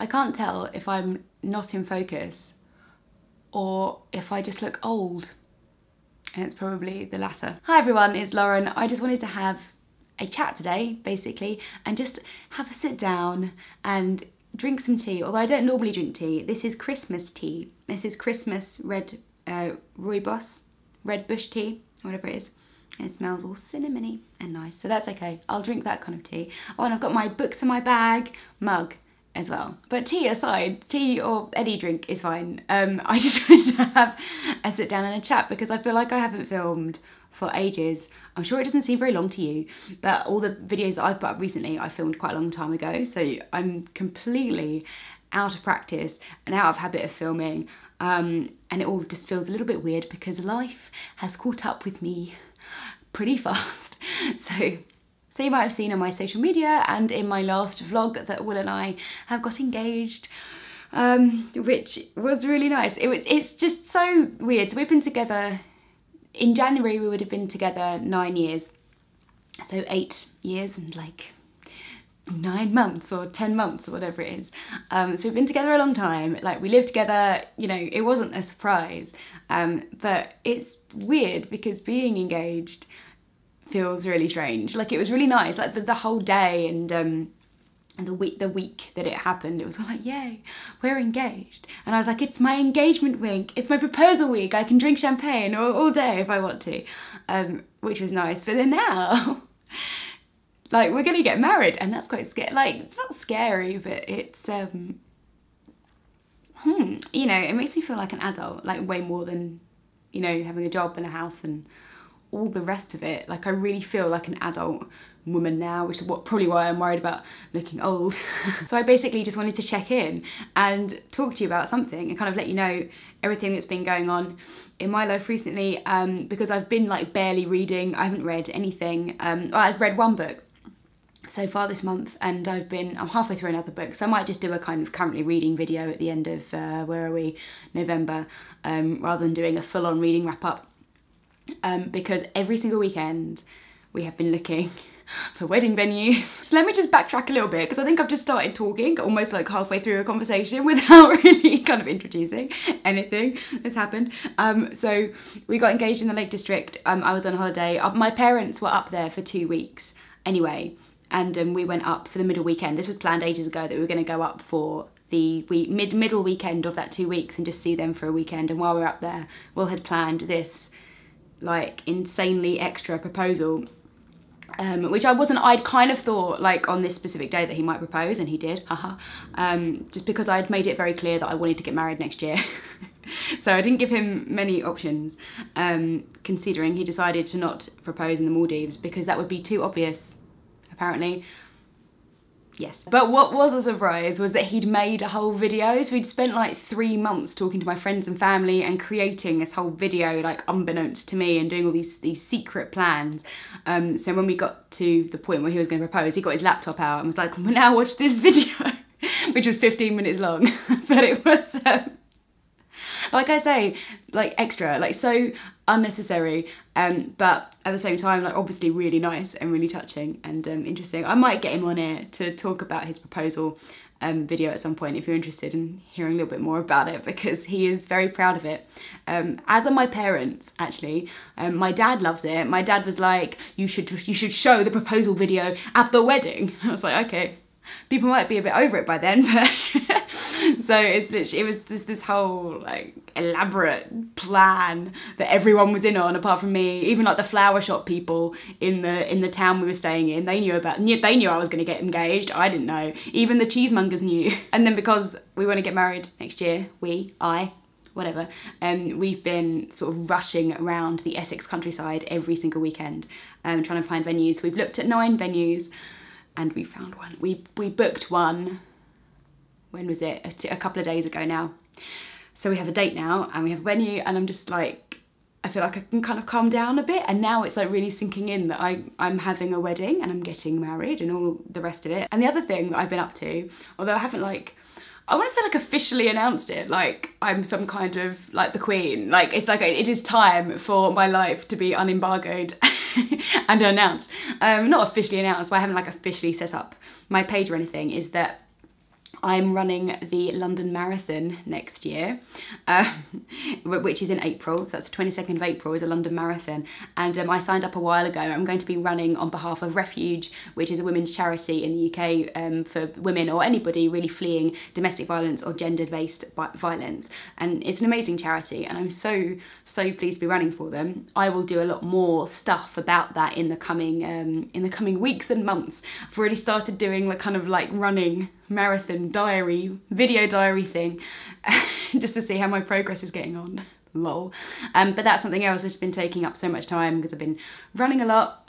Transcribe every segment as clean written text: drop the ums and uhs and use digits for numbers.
I can't tell if I'm not in focus or if I just look old. And it's probably the latter. Hi everyone, it's Lauren. I just wanted to have a chat today, basically, and just have a sit down and drink some tea. Although I don't normally drink tea. This is Christmas tea. This is Christmas red rooibos, red bush tea, whatever it is. And it smells all cinnamony and nice, so that's okay. I'll drink that kind of tea. Oh, and I've got my books in my bag, mug as well. But tea aside, tea or any drink is fine. I just wanted to have a sit down and a chat because I feel like I haven't filmed for ages. I'm sure it doesn't seem very long to you, but all the videos that I've put up recently, I filmed quite a long time ago, so I'm completely out of practice and out of habit of filming, and it all just feels a little bit weird because life has caught up with me pretty fast. So you might have seen on my social media and in my last vlog that Will and I have got engaged, which was really nice. It's just so weird. So we've been together, in January we would have been together 9 years. So 8 years and like 9 months or 10 months or whatever it is. So we've been together a long time. Like, we lived together, you know, it wasn't a surprise. But it's weird because being engaged feels really strange. Like, it was really nice, like the whole day and the week that it happened, it was all like, yay, we're engaged. And I was like, it's my engagement week, it's my proposal week, I can drink champagne all day if I want to, which was nice. But then now, like, we're gonna get married, and that's quite scary. Like, it's not scary, but it's you know, it makes me feel like an adult, like way more than, you know, having a job and a house and all the rest of it. Like, I really feel like an adult woman now, which is probably why I'm worried about looking old. So I basically just wanted to check in and talk to you about something and kind of let you know everything that's been going on in my life recently, because I've been like barely reading. I haven't read anything. Well, I've read one book so far this month, and I'm halfway through another book, so I might just do a kind of currently reading video at the end of where are we, November, rather than doing a full-on reading wrap-up. Because every single weekend we have been looking for wedding venues. So let me just backtrack a little bit, because I think I've just started talking almost like halfway through a conversation without really kind of introducing anything that's happened. So we got engaged in the Lake District. I was on holiday. My parents were up there for 2 weeks anyway, and we went up for the middle weekend. This was planned ages ago that we were going to go up for the middle weekend of that 2 weeks and just see them for a weekend. And while we were up there, Will had planned this like insanely extra proposal, which I'd kind of thought like on this specific day that he might propose, and he did, haha, just because I'd made it very clear that I wanted to get married next year. So I didn't give him many options, considering he decided to not propose in the Maldives because that would be too obvious, apparently. Yes. But what was a surprise was that he'd made a whole video. So he'd spent like 3 months talking to my friends and family and creating this whole video, like unbeknownst to me, and doing all these secret plans. So when we got to the point where he was going to propose, he got his laptop out and was like, well, now watch this video, which was 15 minutes long. But it was, like I say, like extra, like so unnecessary, but at the same time, like obviously really nice and really touching and interesting. I might get him on here to talk about his proposal video at some point if you're interested in hearing a little bit more about it, because he is very proud of it, as are my parents actually. My dad loves it. My dad was like, you should show the proposal video at the wedding. I was like, okay, people might be a bit over it by then, but so it was just this whole like elaborate plan that everyone was in on apart from me. Even like the flower shop people in the town we were staying in, they knew I was going to get engaged. I didn't know. Even the cheesemongers knew. And then because we want to get married next year, whatever, we've been sort of rushing around the Essex countryside every single weekend, trying to find venues. We've looked at 9 venues and we found one. We booked one, when was it? A couple of days ago now. So we have a date now and we have a venue, and I'm just like, I feel like I can kind of calm down a bit, and now it's like really sinking in that I'm having a wedding and I'm getting married and all the rest of it. And the other thing that I've been up to, although I haven't like, I want to say like officially announced it, like I'm some kind of like the queen, like it's like it is time for my life to be unembargoed and announced. Not officially announced, but I haven't like officially set up my page or anything, is that I'm running the London Marathon next year, which is in April. So that's the 22nd of April is a London Marathon. And I signed up a while ago. I'm going to be running on behalf of Refuge, which is a women's charity in the UK for women or anybody really fleeing domestic violence or gender-based violence. And it's an amazing charity, and I'm so pleased to be running for them. I will do a lot more stuff about that in the coming weeks and months. I've already started doing the kind of like running marathon diary, video diary thing, just to see how my progress is getting on. Lol. But that's something else that's been taking up so much time because I've been running a lot.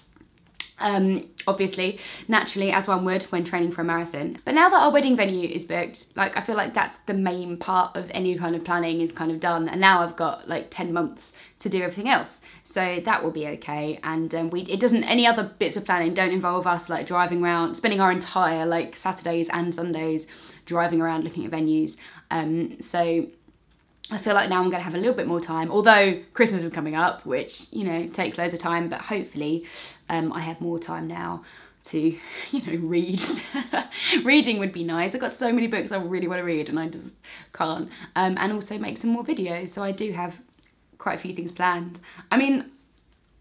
Obviously, naturally, as one would when training for a marathon. But now that our wedding venue is booked, like I feel like that's the main part of any kind of planning is kind of done. And now I've got like 10 months to do everything else. So that will be okay. And any other bits of planning don't involve us like driving around, spending our entire like Saturdays and Sundays driving around looking at venues. So I feel like now I'm going to have a little bit more time, although Christmas is coming up, which, you know, takes loads of time, but hopefully I have more time now to, you know, read. Reading would be nice. I've got so many books I really want to read and I just can't. And also make some more videos, so I do have quite a few things planned. I mean,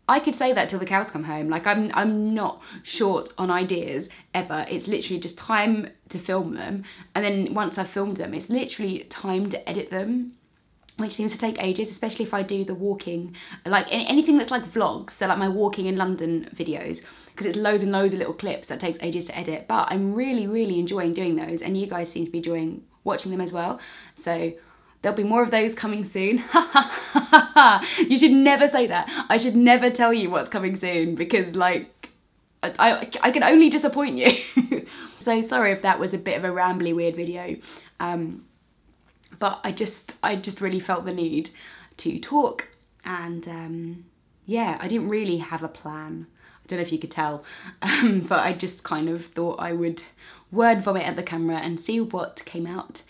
I could say that till the cows come home. Like I'm not short on ideas ever. It's literally just time to film them. And then once I've filmed them, it's literally time to edit them, which seems to take ages, especially if I do the walking, like anything that's like vlogs, so like my walking in London videos, because it's loads and loads of little clips that takes ages to edit, but I'm really enjoying doing those, and you guys seem to be enjoying watching them as well, so there'll be more of those coming soon. You should never say that. I should never tell you what's coming soon, because like, I can only disappoint you. So sorry if that was a bit of a rambly weird video. But I just really felt the need to talk, and yeah, I didn't really have a plan. I don't know if you could tell, but I just kind of thought I would word vomit at the camera and see what came out,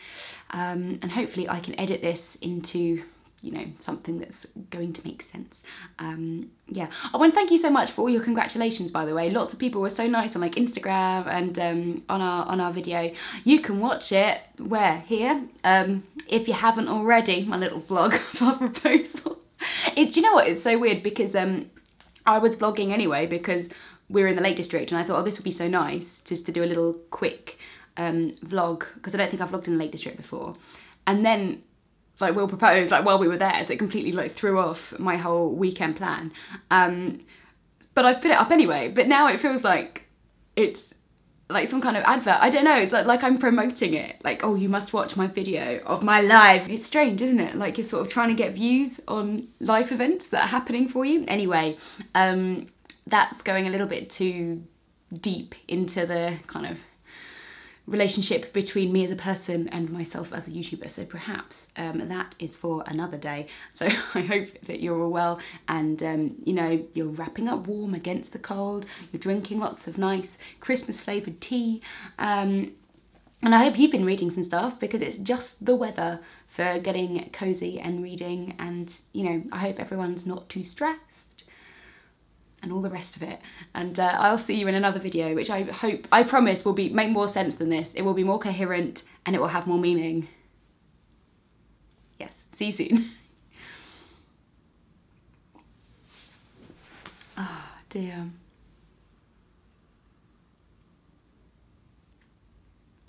and hopefully I can edit this into, you know, something that's going to make sense. Yeah. Oh, and thank you so much for all your congratulations, by the way. Lots of people were so nice on like Instagram and on our video. You can watch it where? Here. If you haven't already, my little vlog of our proposal. Do you know what? It's so weird because I was vlogging anyway because we were in the Lake District, and I thought, oh, this would be so nice just to do a little quick vlog, because I don't think I've vlogged in the Lake District before. And then like Will proposed like while we were there, so it completely like threw off my whole weekend plan. But I've put it up anyway, but now it feels like it's like some kind of advert. I don't know, it's like I'm promoting it. Like, oh, you must watch my video of my live. It's strange, isn't it? Like you're sort of trying to get views on life events that are happening for you. Anyway, that's going a little bit too deep into the kind of relationship between me as a person and myself as a YouTuber, so perhaps that is for another day. So I hope that you're all well, and you know, you're wrapping up warm against the cold, you're drinking lots of nice Christmas flavoured tea, and I hope you've been reading some stuff, because it's just the weather for getting cosy and reading, and you know, I hope everyone's not too stressed and all the rest of it. And I'll see you in another video, which I promise will make more sense than this. It will be more coherent and it will have more meaning. Yes, see you soon. Oh dear.